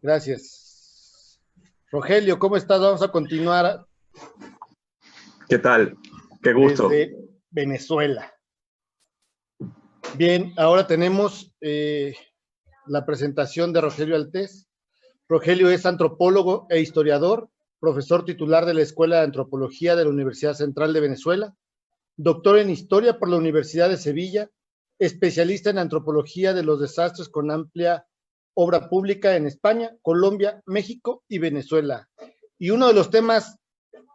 Gracias. Rogelio, ¿cómo estás? Vamos a continuar ¿Qué tal? Qué gusto. desde Venezuela. Bien, ahora tenemos la presentación de Rogelio Altés. Rogelio es antropólogo e historiador, profesor titular de la Escuela de Antropología de la Universidad Central de Venezuela, doctor en Historia por la Universidad de Sevilla, especialista en Antropología de los Desastres con amplia obra pública en España, Colombia, México y Venezuela. Y uno de los temas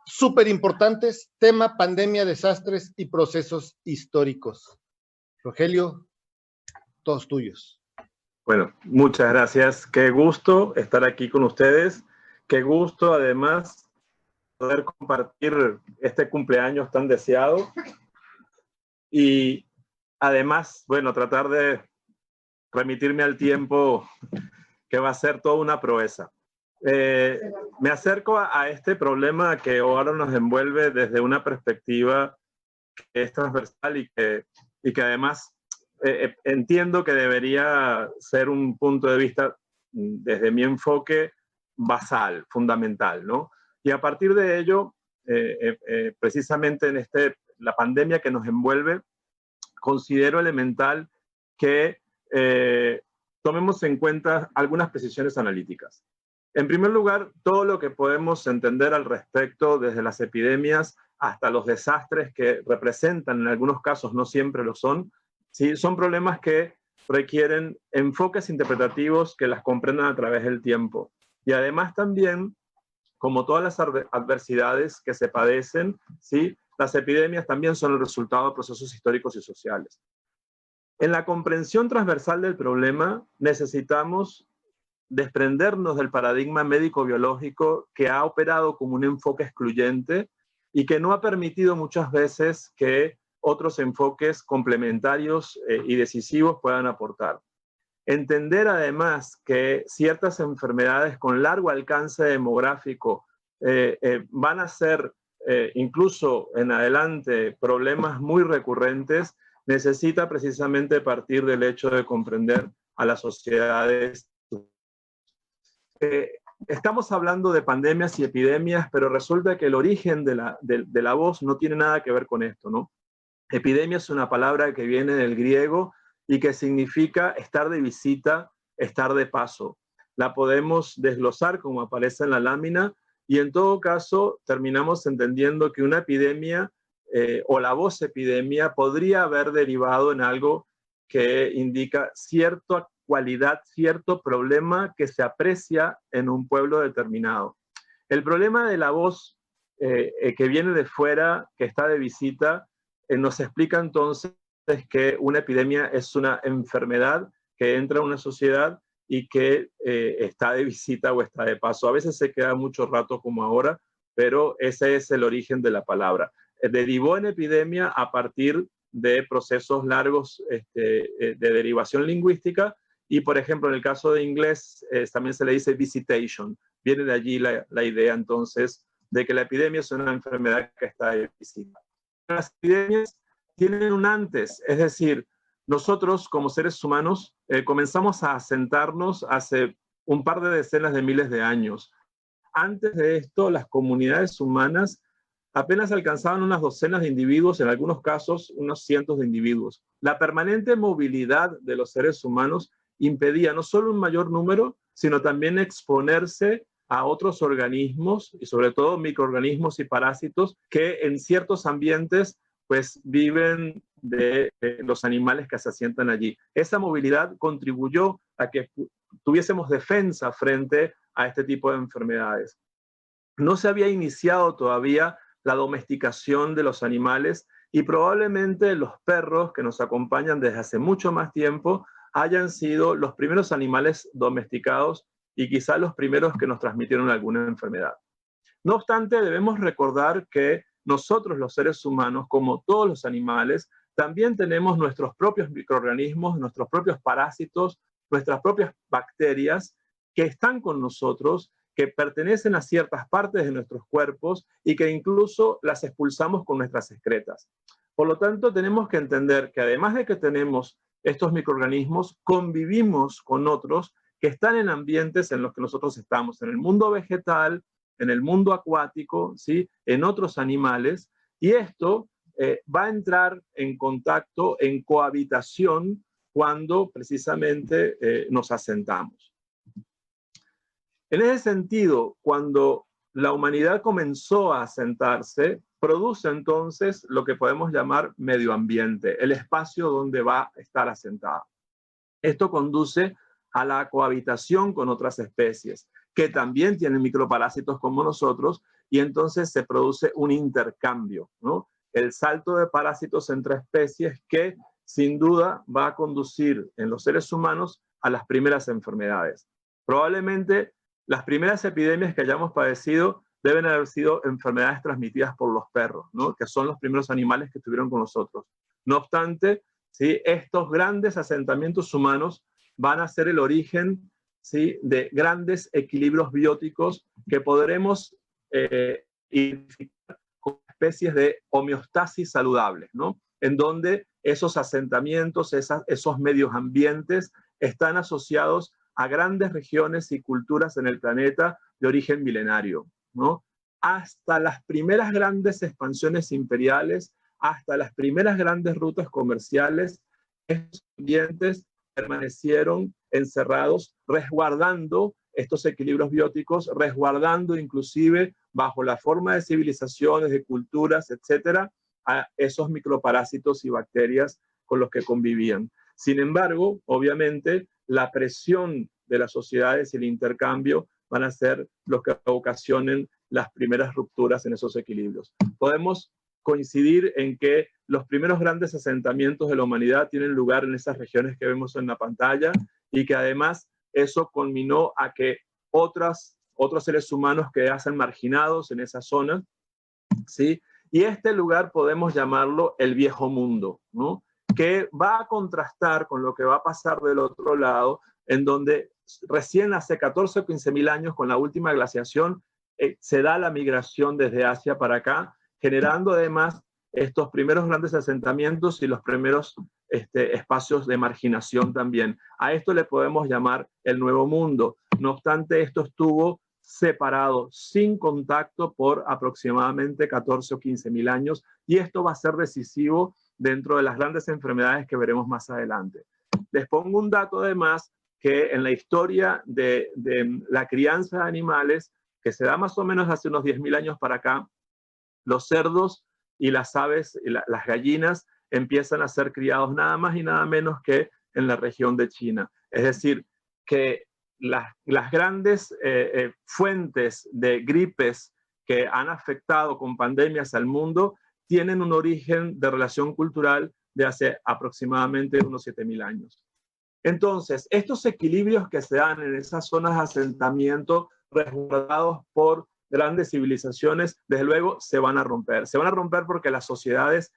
súper importantes, tema pandemia, desastres y procesos históricos. Rogelio, todos tuyos. Bueno, muchas gracias. Qué gusto estar aquí con ustedes. Qué gusto, además, poder compartir este cumpleaños tan deseado. Y además, bueno, tratar de remitirme al tiempo que va a ser toda una proeza. Me acerco a este problema que ahora nos envuelve desde una perspectiva que es transversal y que además entiendo que debería ser un punto de vista, desde mi enfoque, basal, fundamental, ¿no? Y a partir de ello, precisamente en la pandemia que nos envuelve, considero elemental que tomemos en cuenta algunas precisiones analíticas. En primer lugar, todo lo que podemos entender al respecto, desde las epidemias hasta los desastres que representan, en algunos casos no siempre lo son, ¿sí? Son problemas que requieren enfoques interpretativos que las comprendan a través del tiempo. Y además también, como todas las adversidades que se padecen, ¿sí? Las epidemias también son el resultado de procesos históricos y sociales. En la comprensión transversal del problema necesitamos desprendernos del paradigma médico-biológico que ha operado como un enfoque excluyente y que no ha permitido muchas veces que otros enfoques complementarios y decisivos puedan aportar. Entender además que ciertas enfermedades con largo alcance demográfico van a ser incluso en adelante problemas muy recurrentes, necesita precisamente partir del hecho de comprender a las sociedades. Estamos hablando de pandemias y epidemias, pero resulta que el origen de la voz no tiene nada que ver con esto, ¿no? Epidemia es una palabra que viene del griego y que significa estar de visita, estar de paso. La podemos desglosar como aparece en la lámina y en todo caso terminamos entendiendo que una epidemia o la voz epidemia podría haber derivado en algo que indica cierta cualidad, cierto problema que se aprecia en un pueblo determinado. El problema de la voz que viene de fuera, que está de visita, nos explica entonces que una epidemia es una enfermedad que entra a una sociedad y que está de visita o está de paso. A veces se queda mucho rato como ahora, pero ese es el origen de la palabra. Derivó en epidemia a partir de procesos largos de derivación lingüística y, por ejemplo, en el caso de inglés también se le dice visitation. Viene de allí la idea entonces de que la epidemia es una enfermedad que está de visita. Las epidemias tienen un antes, es decir, nosotros como seres humanos comenzamos a asentarnos hace un par de decenas de miles de años. Antes de esto, las comunidades humanas apenas alcanzaban unas docenas de individuos, en algunos casos unos cientos de individuos. La permanente movilidad de los seres humanos impedía no solo un mayor número, sino también exponerse a otros organismos y sobre todo microorganismos y parásitos que en ciertos ambientes pues viven de los animales que se asientan allí. Esa movilidad contribuyó a que tuviésemos defensa frente a este tipo de enfermedades. No se había iniciado todavía la domesticación de los animales y probablemente los perros que nos acompañan desde hace mucho más tiempo hayan sido los primeros animales domesticados y quizá los primeros que nos transmitieron alguna enfermedad. No obstante, debemos recordar que nosotros los seres humanos, como todos los animales, también tenemos nuestros propios microorganismos, nuestros propios parásitos, nuestras propias bacterias que están con nosotros, que pertenecen a ciertas partes de nuestros cuerpos y que incluso las expulsamos con nuestras excretas. Por lo tanto, tenemos que entender que además de que tenemos estos microorganismos, convivimos con otros que están en ambientes en los que nosotros estamos, en el mundo vegetal, en el mundo acuático, ¿sí? En otros animales, y esto va a entrar en contacto, en cohabitación, cuando precisamente nos asentamos. En ese sentido, cuando la humanidad comenzó a asentarse, produce entonces lo que podemos llamar medio ambiente, el espacio donde va a estar asentada. Esto conduce a la cohabitación con otras especies, que también tienen microparásitos como nosotros, y entonces se produce un intercambio, ¿no? El salto de parásitos entre especies que sin duda va a conducir en los seres humanos a las primeras enfermedades. Probablemente las primeras epidemias que hayamos padecido deben haber sido enfermedades transmitidas por los perros, ¿no? Que son los primeros animales que estuvieron con nosotros. No obstante, ¿sí? Estos grandes asentamientos humanos van a ser el origen, ¿sí? De grandes equilibrios bióticos que podremos identificar como especies de homeostasis saludables, ¿no? En donde esos asentamientos, esos medios ambientes están asociados a grandes regiones y culturas en el planeta de origen milenario, ¿no? Hasta las primeras grandes expansiones imperiales, hasta las primeras grandes rutas comerciales, estos ambientes permanecieron encerrados, resguardando estos equilibrios bióticos, resguardando inclusive bajo la forma de civilizaciones, de culturas, etcétera, a esos microparásitos y bacterias con los que convivían. Sin embargo, obviamente, la presión de las sociedades y el intercambio van a ser los que ocasionen las primeras rupturas en esos equilibrios. Podemos coincidir en que los primeros grandes asentamientos de la humanidad tienen lugar en esas regiones que vemos en la pantalla, y que además eso culminó a que otros seres humanos quedasen marginados en esa zona, ¿sí? Y este lugar podemos llamarlo el viejo mundo, ¿no? Que va a contrastar con lo que va a pasar del otro lado, en donde recién hace 14 o 15 mil años, con la última glaciación, se da la migración desde Asia para acá, generando además estos primeros grandes asentamientos y los primeros espacios de marginación también. A esto le podemos llamar el Nuevo Mundo. No obstante, esto estuvo separado, sin contacto, por aproximadamente 14 o 15 mil años, y esto va a ser decisivo dentro de las grandes enfermedades que veremos más adelante. Les pongo un dato además, que en la historia de la crianza de animales, que se da más o menos hace unos 10.000 años para acá, los cerdos y las aves, y las gallinas, empiezan a ser criados nada más y nada menos que en la región de China. Es decir, que las grandes fuentes de gripes que han afectado con pandemias al mundo tienen un origen de relación cultural de hace aproximadamente unos 7.000 años. Entonces, estos equilibrios que se dan en esas zonas de asentamiento resguardados por grandes civilizaciones, desde luego se van a romper. Se van a romper porque las sociedades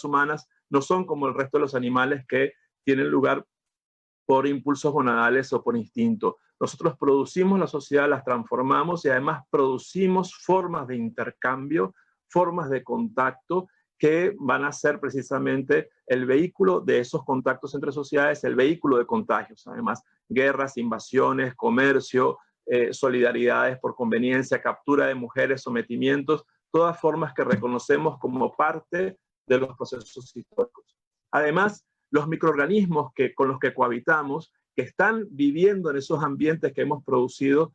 humanas no son como el resto de los animales que tienen lugar por impulsos gonadales o por instinto. Nosotros producimos la sociedad, las transformamos, y además producimos formas de intercambio, formas de contacto, que van a ser precisamente el vehículo de esos contactos entre sociedades, el vehículo de contagios. Además, guerras, invasiones, comercio, solidaridades por conveniencia, captura de mujeres, sometimientos, todas formas que reconocemos como parte de los procesos históricos. Además, los microorganismos con los que cohabitamos, que están viviendo en esos ambientes que hemos producido,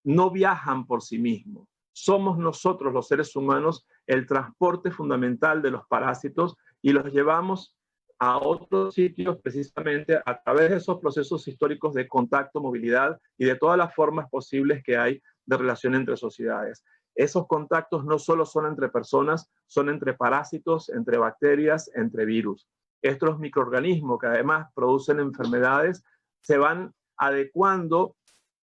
no viajan por sí mismos. Somos nosotros, los seres humanos, el transporte fundamental de los parásitos, y los llevamos a otros sitios precisamente a través de esos procesos históricos de contacto, movilidad y de todas las formas posibles que hay de relación entre sociedades. Esos contactos no solo son entre personas, son entre parásitos, entre bacterias, entre virus. Estos microorganismos, que además producen enfermedades, se van adecuando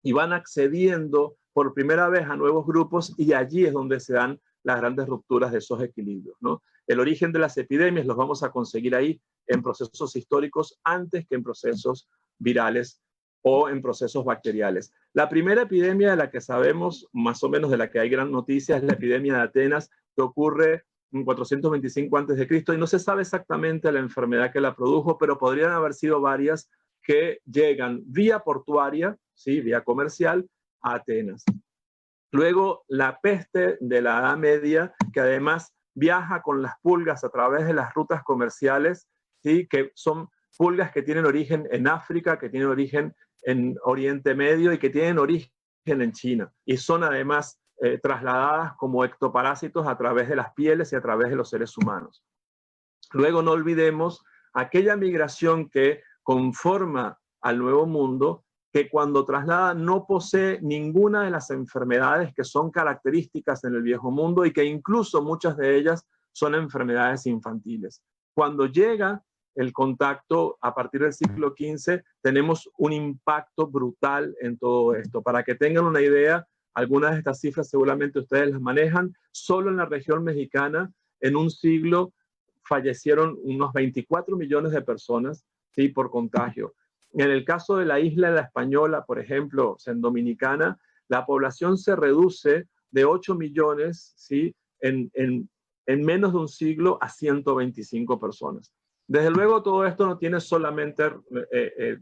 y van accediendo por primera vez a nuevos grupos, y allí es donde se dan las grandes rupturas de esos equilibrios, ¿no? El origen de las epidemias los vamos a conseguir ahí, en procesos históricos, antes que en procesos virales o en procesos bacteriales. La primera epidemia de la que sabemos, más o menos de la que hay gran noticia, es la epidemia de Atenas, que ocurre en 425 a.C., y no se sabe exactamente la enfermedad que la produjo, pero podrían haber sido varias que llegan vía portuaria, ¿sí? Vía comercial, a Atenas. Luego, la peste de la Edad Media, que además viaja con las pulgas a través de las rutas comerciales, ¿sí? Que son pulgas que tienen origen en África, que tienen origen en Oriente Medio y que tienen origen en China. Y son además trasladadas como ectoparásitos a través de las pieles y a través de los seres humanos. Luego, no olvidemos aquella migración que conforma al Nuevo Mundo, que cuando traslada no posee ninguna de las enfermedades que son características en el Viejo Mundo y que incluso muchas de ellas son enfermedades infantiles. Cuando llega el contacto a partir del siglo XV, tenemos un impacto brutal en todo esto. Para que tengan una idea, algunas de estas cifras seguramente ustedes las manejan. Solo en la región mexicana, en un siglo, fallecieron unos 24 millones de personas, ¿sí? Por contagio. En el caso de la isla de La Española, por ejemplo, en Dominicana, la población se reduce de 8 millones, ¿sí? en menos de un siglo a 125 personas. Desde luego, todo esto no tiene solamente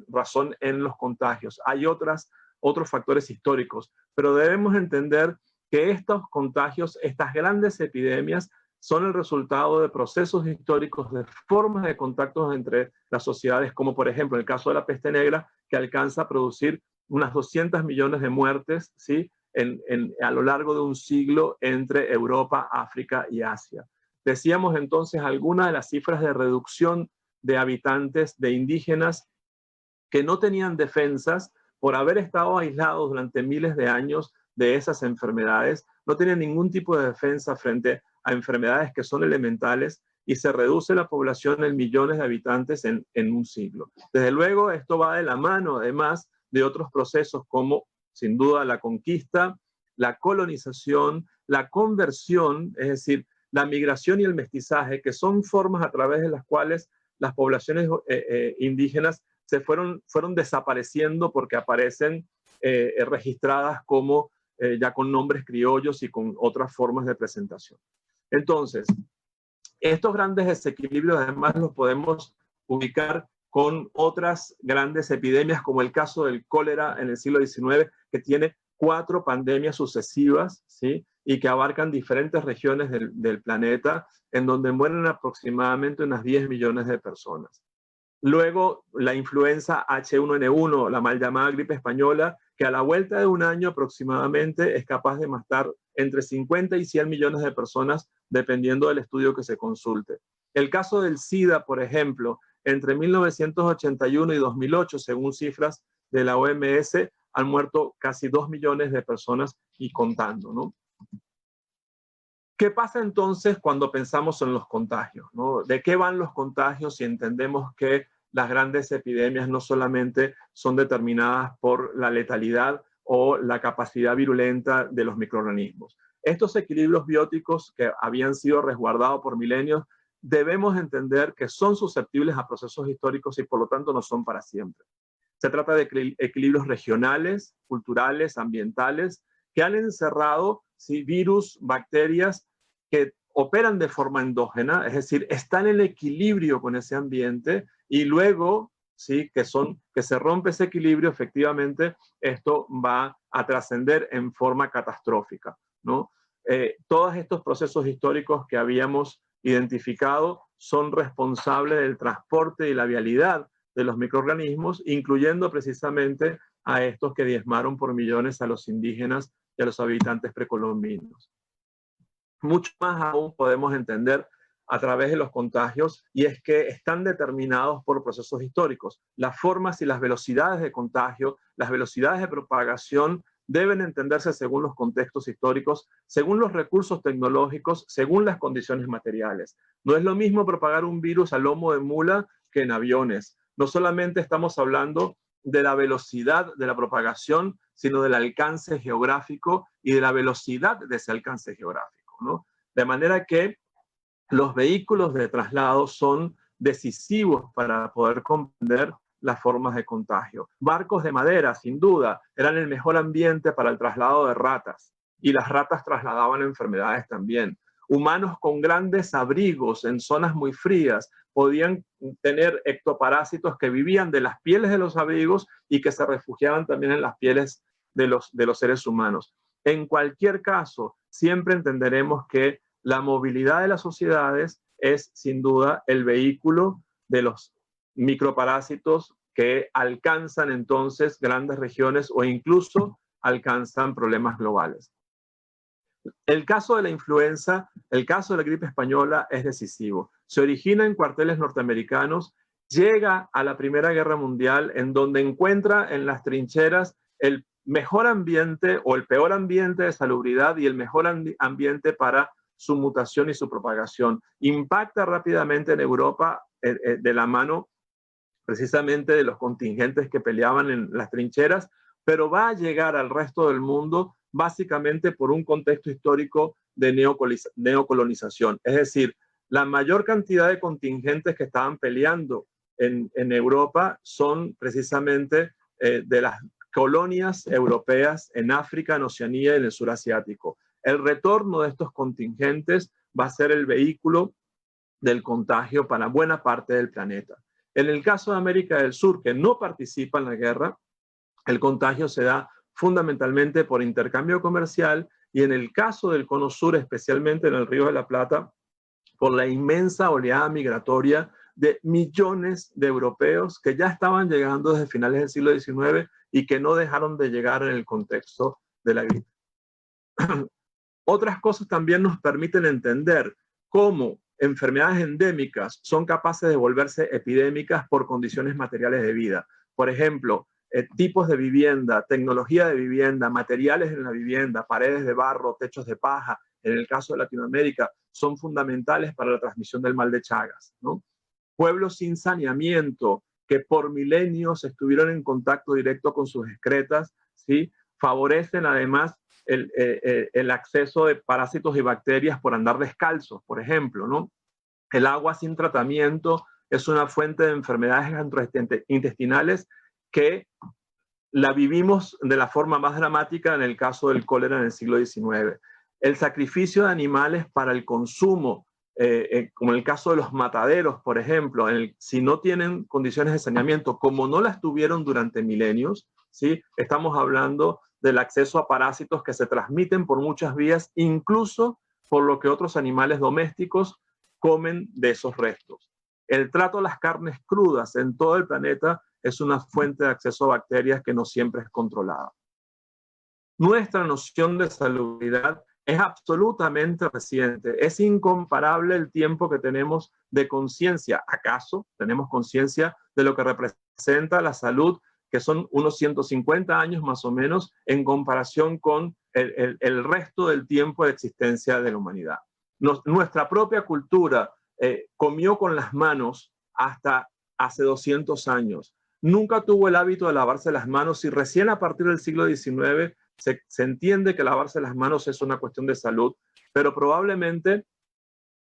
razón en los contagios. Hay otros factores históricos, pero debemos entender que estos contagios, estas grandes epidemias, son el resultado de procesos históricos, de formas de contactos entre las sociedades, como por ejemplo el caso de la peste negra, que alcanza a producir unas 200 millones de muertes, ¿sí? A lo largo de un siglo entre Europa, África y Asia. Decíamos entonces algunas de las cifras de reducción de habitantes, de indígenas, que no tenían defensas por haber estado aislados durante miles de años de esas enfermedades, no tenían ningún tipo de defensa frente a enfermedades que son elementales y se reduce la población en millones de habitantes en un siglo. Desde luego, esto va de la mano, además, de otros procesos como, sin duda, la conquista, la colonización, la conversión, es decir, la migración y el mestizaje, que son formas a través de las cuales las poblaciones indígenas se fueron desapareciendo porque aparecen registradas como ya con nombres criollos y con otras formas de presentación. Entonces, estos grandes desequilibrios además los podemos ubicar con otras grandes epidemias, como el caso del cólera en el siglo XIX, que tiene 4 pandemias sucesivas, ¿sí? Y que abarcan diferentes regiones del planeta, en donde mueren aproximadamente unas 10 millones de personas. Luego, la influenza H1N1, la mal llamada gripe española, que a la vuelta de un año aproximadamente es capaz de matar entre 50 y 100 millones de personas, dependiendo del estudio que se consulte. El caso del SIDA, por ejemplo, entre 1981 y 2008, según cifras de la OMS, han muerto casi 2 millones de personas y contando, ¿no? ¿Qué pasa entonces cuando pensamos en los contagios, ¿no? ¿De qué van los contagios si entendemos que las grandes epidemias no solamente son determinadas por la letalidad o la capacidad virulenta de los microorganismos? Estos equilibrios bióticos que habían sido resguardados por milenios, debemos entender que son susceptibles a procesos históricos y por lo tanto no son para siempre. Se trata de equilibrios regionales, culturales, ambientales, que han encerrado, ¿sí?, virus, bacterias que operan de forma endógena, es decir, están en equilibrio con ese ambiente y luego, ¿sí?, que se rompe ese equilibrio, efectivamente, esto va a trascender en forma catastrófica, ¿no? Todos estos procesos históricos que habíamos identificado son responsables del transporte y la vialidad de los microorganismos, incluyendo precisamente a estos que diezmaron por millones a los indígenas y a los habitantes precolombinos. Mucho más aún podemos entender a través de los contagios, y es que están determinados por procesos históricos. Las formas y las velocidades de contagio, las velocidades de propagación deben entenderse según los contextos históricos, según los recursos tecnológicos, según las condiciones materiales. No es lo mismo propagar un virus a lomo de mula que en aviones. No solamente estamos hablando de la velocidad de la propagación, sino del alcance geográfico y de la velocidad de ese alcance geográfico, ¿no? De manera que los vehículos de traslado son decisivos para poder comprender las formas de contagio. Barcos de madera, sin duda, eran el mejor ambiente para el traslado de ratas, y las ratas trasladaban enfermedades también. Humanos con grandes abrigos en zonas muy frías podían tener ectoparásitos que vivían de las pieles de los abrigos y que se refugiaban también en las pieles de los seres humanos. En cualquier caso, siempre entenderemos que la movilidad de las sociedades es sin duda el vehículo de los microparásitos que alcanzan entonces grandes regiones o incluso alcanzan problemas globales. El caso de la influenza, el caso de la gripe española es decisivo. Se origina en cuarteles norteamericanos, llega a la Primera Guerra Mundial, en donde encuentra en las trincheras el mejor ambiente o el peor ambiente de salubridad y el mejor ambiente para su mutación y su propagación. Impacta rápidamente en Europa de la mano precisamente de los contingentes que peleaban en las trincheras, pero va a llegar al resto del mundo básicamente por un contexto histórico de neocolonización. Es decir, la mayor cantidad de contingentes que estaban peleando en Europa son precisamente de las colonias europeas en África, en Oceanía y en el sur asiático. El retorno de estos contingentes va a ser el vehículo del contagio para buena parte del planeta. En el caso de América del Sur, que no participa en la guerra, el contagio se da fundamentalmente por intercambio comercial y en el caso del Cono Sur, especialmente en el Río de la Plata, por la inmensa oleada migratoria de millones de europeos que ya estaban llegando desde finales del siglo XIX y que no dejaron de llegar en el contexto de la gripe. Otras cosas también nos permiten entender cómo enfermedades endémicas son capaces de volverse epidémicas por condiciones materiales de vida. Por ejemplo, tipos de vivienda, tecnología de vivienda, materiales en la vivienda, paredes de barro, techos de paja, en el caso de Latinoamérica, son fundamentales para la transmisión del mal de Chagas, ¿no? Pueblos sin saneamiento que por milenios estuvieron en contacto directo con sus excretas, ¿sí? Favorecen además el acceso de parásitos y bacterias por andar descalzos, por ejemplo, ¿no? El agua sin tratamiento es una fuente de enfermedades gastrointestinales que la vivimos de la forma más dramática en el caso del cólera en el siglo XIX. El sacrificio de animales para el consumo, como en el caso de los mataderos, por ejemplo, si no tienen condiciones de saneamiento, como no las tuvieron durante milenios, ¿sí? Estamos hablando del acceso a parásitos que se transmiten por muchas vías, incluso por lo que otros animales domésticos comen de esos restos. El trato a las carnes crudas en todo el planeta es una fuente de acceso a bacterias que no siempre es controlada. Nuestra noción de salubridad es absolutamente reciente. Es incomparable el tiempo que tenemos de conciencia. ¿Acaso tenemos conciencia de lo que representa la salud, que son unos 150 años más o menos, en comparación con el resto del tiempo de existencia de la humanidad? Nuestra propia cultura comió con las manos hasta hace 200 años. Nunca tuvo el hábito de lavarse las manos y recién a partir del siglo XIX se entiende que lavarse las manos es una cuestión de salud, pero probablemente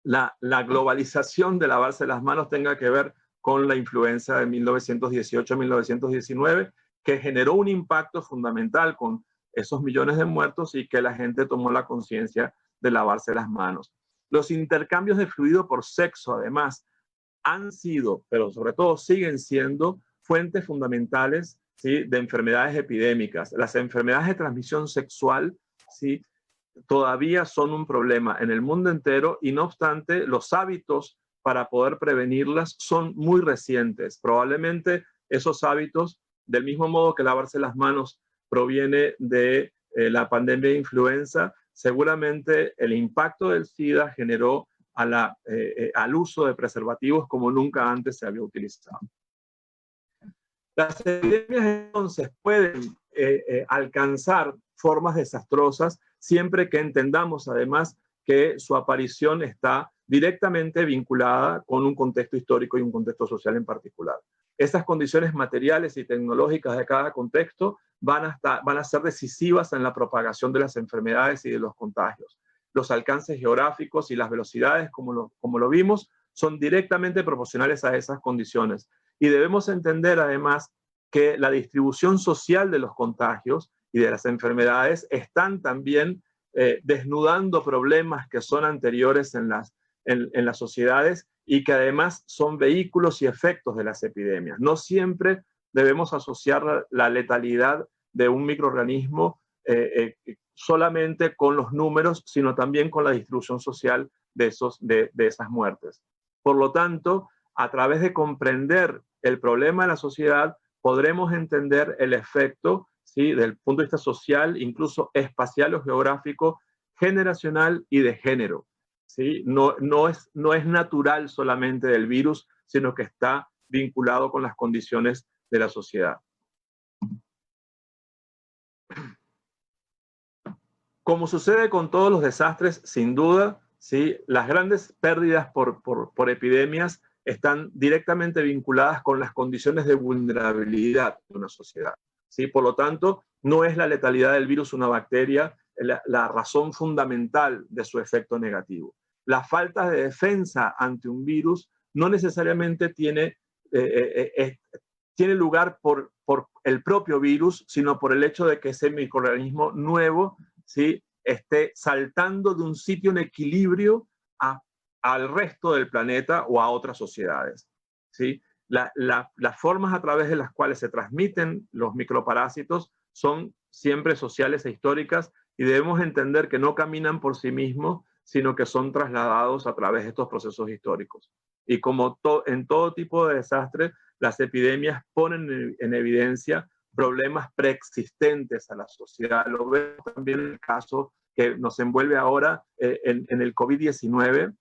la globalización de lavarse las manos tenga que ver con la influenza de 1918-1919, que generó un impacto fundamental con esos millones de muertos y que la gente tomó la conciencia de lavarse las manos. Los intercambios de fluido por sexo, además, han sido, pero sobre todo siguen siendo, fuentes fundamentales, ¿sí?, de enfermedades epidémicas. Las enfermedades de transmisión sexual, ¿sí?, todavía son un problema en el mundo entero y no obstante los hábitos para poder prevenirlas son muy recientes. Probablemente esos hábitos, del mismo modo que lavarse las manos proviene de la pandemia de influenza, seguramente el impacto del SIDA generó al uso de preservativos como nunca antes se había utilizado. Las epidemias entonces pueden alcanzar formas desastrosas siempre que entendamos además que su aparición está directamente vinculada con un contexto histórico y un contexto social en particular. Esas condiciones materiales y tecnológicas de cada contexto van a ser decisivas en la propagación de las enfermedades y de los contagios. Los alcances geográficos y las velocidades, como lo vimos, son directamente proporcionales a esas condiciones. Y debemos entender además que la distribución social de los contagios y de las enfermedades están también desnudando problemas que son anteriores en las sociedades y que además son vehículos y efectos de las epidemias. No siempre debemos asociar la letalidad de un microorganismo solamente con los números, sino también con la distribución social de esas muertes. Por lo tanto, a través de comprender el problema de la sociedad, podremos entender el efecto, ¿sí?, del punto de vista social, incluso espacial o geográfico, generacional y de género. ¿Sí? No es natural solamente del virus, sino que está vinculado con las condiciones de la sociedad. Como sucede con todos los desastres, sin duda, ¿sí?, las grandes pérdidas por epidemias están directamente vinculadas con las condiciones de vulnerabilidad de una sociedad. ¿Sí? Por lo tanto, no es la letalidad del virus una bacteria la razón fundamental de su efecto negativo. La falta de defensa ante un virus no necesariamente tiene lugar por el propio virus, sino por el hecho de que ese microorganismo nuevo, ¿sí?, esté saltando de un sitio en equilibrio al resto del planeta o a otras sociedades. ¿Sí? Las formas a través de las cuales se transmiten los microparásitos son siempre sociales e históricas, y debemos entender que no caminan por sí mismos, sino que son trasladados a través de estos procesos históricos. Y como en todo tipo de desastre, las epidemias ponen en evidencia problemas preexistentes a la sociedad. Lo vemos también en el caso que nos envuelve ahora en el COVID-19,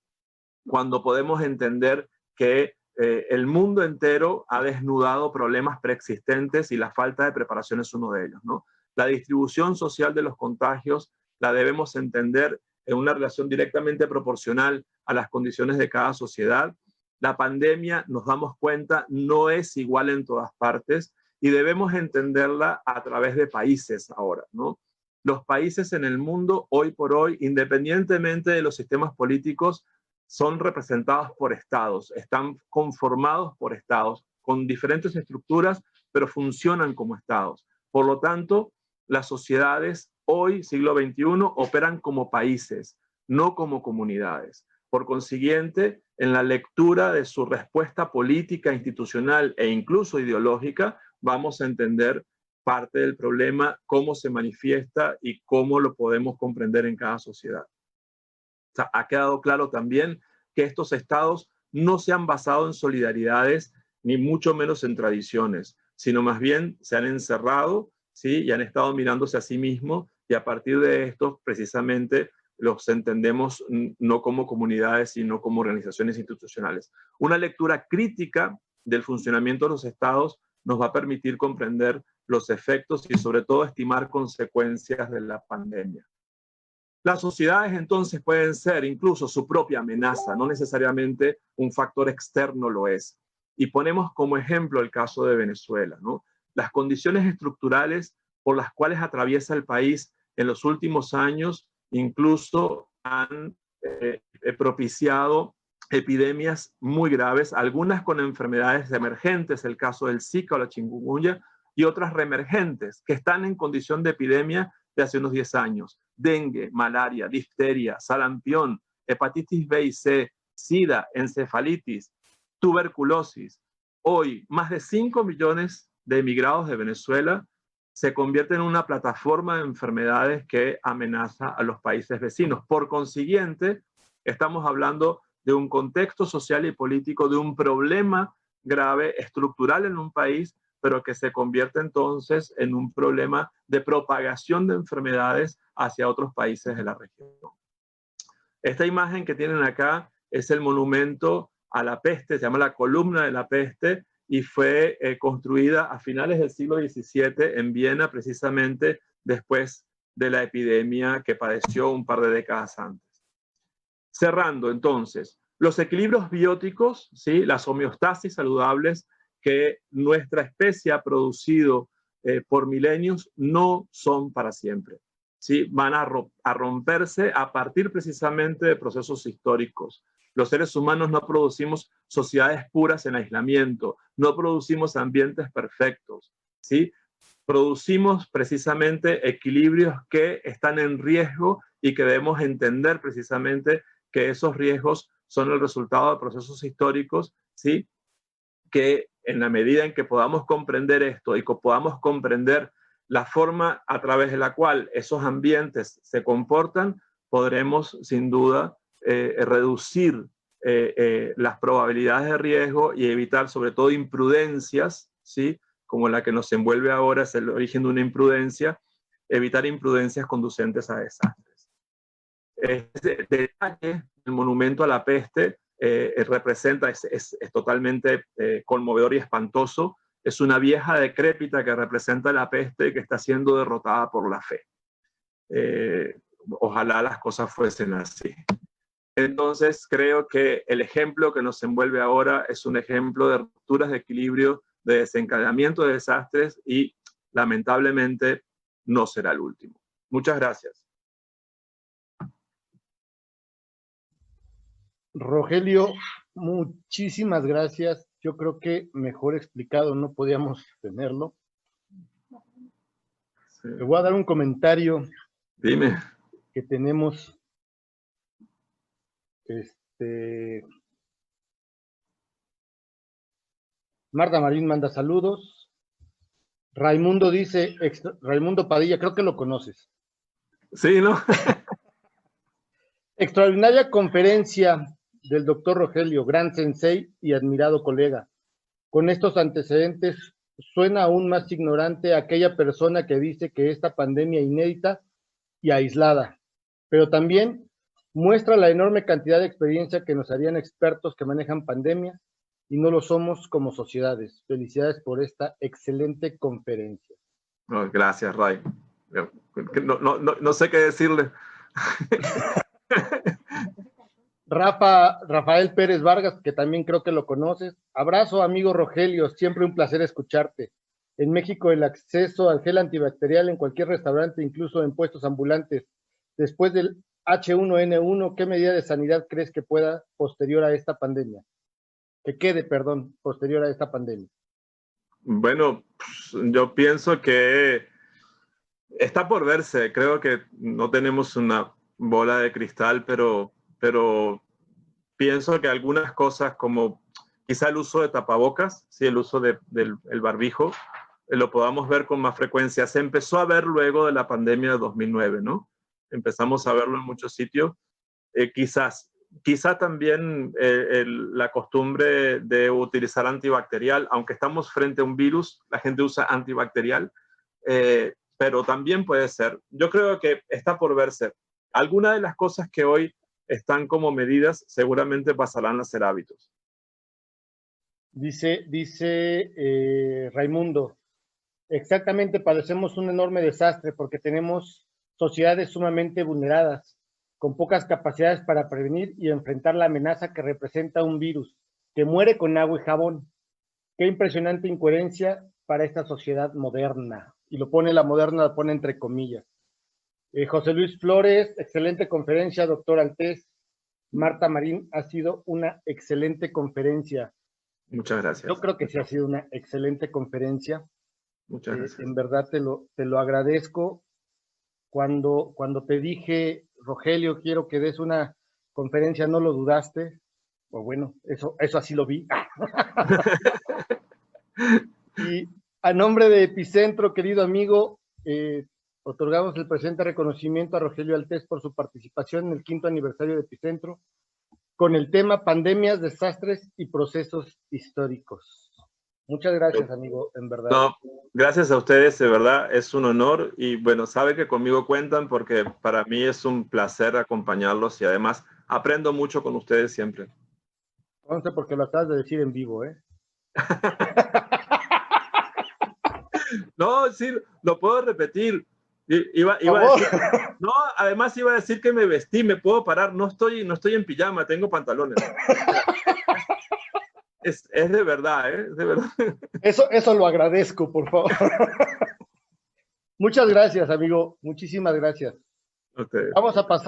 cuando podemos entender que el mundo entero ha desnudado problemas preexistentes y la falta de preparación es uno de ellos, ¿no? La distribución social de los contagios la debemos entender en una relación directamente proporcional a las condiciones de cada sociedad. La pandemia, nos damos cuenta, no es igual en todas partes y debemos entenderla a través de países ahora, ¿no? Los países en el mundo, hoy por hoy, independientemente de los sistemas políticos, son representados por estados, están conformados por estados, con diferentes estructuras, pero funcionan como estados. Por lo tanto, las sociedades hoy, siglo XXI, operan como países, no como comunidades. Por consiguiente, en la lectura de su respuesta política, institucional e incluso ideológica, vamos a entender parte del problema, cómo se manifiesta y cómo lo podemos comprender en cada sociedad. O sea, ha quedado claro también que estos estados no se han basado en solidaridades, ni mucho menos en tradiciones, sino más bien se han encerrado, ¿sí?, y han estado mirándose a sí mismos, y a partir de esto precisamente los entendemos no como comunidades, sino como organizaciones institucionales. Una lectura crítica del funcionamiento de los estados nos va a permitir comprender los efectos y sobre todo estimar consecuencias de la pandemia. Las sociedades entonces pueden ser incluso su propia amenaza, no necesariamente un factor externo lo es. Y ponemos como ejemplo el caso de Venezuela, ¿no? Las condiciones estructurales por las cuales atraviesa el país en los últimos años incluso han propiciado epidemias muy graves, algunas con enfermedades emergentes, el caso del Zika o la chikungunya, y otras reemergentes que están en condición de epidemia de hace unos 10 años. Dengue, malaria, difteria, sarampión, hepatitis B y C, SIDA, encefalitis, tuberculosis. Hoy, más de 5 millones de emigrados de Venezuela se convierten en una plataforma de enfermedades que amenaza a los países vecinos. Por consiguiente, estamos hablando de un contexto social y político, de un problema grave, estructural en un país, pero que se convierte entonces en un problema de propagación de enfermedades hacia otros países de la región. Esta imagen que tienen acá es el monumento a la peste, se llama la columna de la peste, y fue construida a finales del siglo XVII en Viena, precisamente después de la epidemia que padeció un par de décadas antes. Cerrando entonces, los equilibrios bióticos, ¿sí?, las homeostasis saludables que nuestra especie ha producido por milenios no son para siempre, ¿sí? Van a romperse a partir precisamente de procesos históricos. Los seres humanos no producimos sociedades puras en aislamiento, no producimos ambientes perfectos, ¿sí? Producimos precisamente equilibrios que están en riesgo y que debemos entender precisamente que esos riesgos son el resultado de procesos históricos, ¿sí? Que en la medida en que podamos comprender esto y que podamos comprender la forma a través de la cual esos ambientes se comportan, podremos sin duda reducir las probabilidades de riesgo y evitar sobre todo imprudencias, ¿sí? Como la que nos envuelve ahora, es el origen de una imprudencia, evitar imprudencias conducentes a desastres. Este detalle, el monumento a la peste, representa, es totalmente conmovedor y espantoso. Es una vieja decrépita que representa la peste que está siendo derrotada por la fe. Ojalá las cosas fuesen así. Entonces creo que el ejemplo que nos envuelve ahora es un ejemplo de rupturas de equilibrio, de desencadenamiento de desastres y lamentablemente no será el último. Muchas gracias. Rogelio, muchísimas gracias. Yo creo que mejor explicado no podíamos tenerlo. Sí. Te voy a dar un comentario. Dime. Que tenemos. Marta Marín manda saludos. Raimundo dice, Raimundo Padilla, creo que lo conoces. Sí, ¿no? Extraordinaria conferencia del doctor Rogelio, gran sensei y admirado colega. Con estos antecedentes, suena aún más ignorante aquella persona que dice que esta pandemia inédita y aislada, pero también muestra la enorme cantidad de experiencia que nos harían expertos que manejan pandemias y no lo somos como sociedades. Felicidades por esta excelente conferencia. Oh, gracias, Ray. No sé qué decirle. Rafael Pérez Vargas, que también creo que lo conoces. Abrazo, amigo Rogelio, siempre un placer escucharte. En México el acceso al gel antibacterial en cualquier restaurante, incluso en puestos ambulantes. Después del H1N1, ¿qué medida de sanidad crees que pueda posterior a esta pandemia? Que quede, perdón, posterior a esta pandemia. Bueno, yo pienso que está por verse. Creo que no tenemos una bola de cristal, pero pienso que algunas cosas como quizá el uso de tapabocas, sí, el uso del barbijo, lo podamos ver con más frecuencia. Se empezó a ver luego de la pandemia de 2009, ¿no? Empezamos a verlo en muchos sitios. Quizá también la costumbre de utilizar antibacterial, aunque estamos frente a un virus, la gente usa antibacterial, pero también puede ser. Yo creo que está por verse. Algunas de las cosas que hoy están como medidas seguramente pasarán a ser hábitos. Dice Raimundo, exactamente, padecemos un enorme desastre porque tenemos sociedades sumamente vulneradas, con pocas capacidades para prevenir y enfrentar la amenaza que representa un virus que muere con agua y jabón. Qué impresionante incoherencia para esta sociedad moderna. Y lo pone entre comillas. José Luis Flores, excelente conferencia, doctor Altés. Marta Marín, ha sido una excelente conferencia. Muchas gracias. Yo creo que sí ha sido una excelente conferencia. Muchas gracias. En verdad te lo agradezco. Cuando te dije, Rogelio, quiero que des una conferencia, no lo dudaste. Pues bueno, eso así lo vi. Y a nombre de Epicentro, querido amigo, otorgamos el presente reconocimiento a Rogelio Altés por su participación en el 5º aniversario de Epicentro con el tema Pandemias, Desastres y Procesos Históricos. Muchas gracias, amigo, en verdad. No, gracias a ustedes, de verdad, es un honor y bueno, sabe que conmigo cuentan porque para mí es un placer acompañarlos y además aprendo mucho con ustedes siempre. No sé por qué lo acabas de decir en vivo, ¿eh? No, sí, lo puedo repetir. Iba a decir, no, además iba a decir que me vestí, me puedo parar, no estoy en pijama, tengo pantalones. Es de verdad, ¿eh? Es de verdad. Eso lo agradezco, por favor. Muchas gracias, amigo. Muchísimas gracias. Okay. Vamos a pasar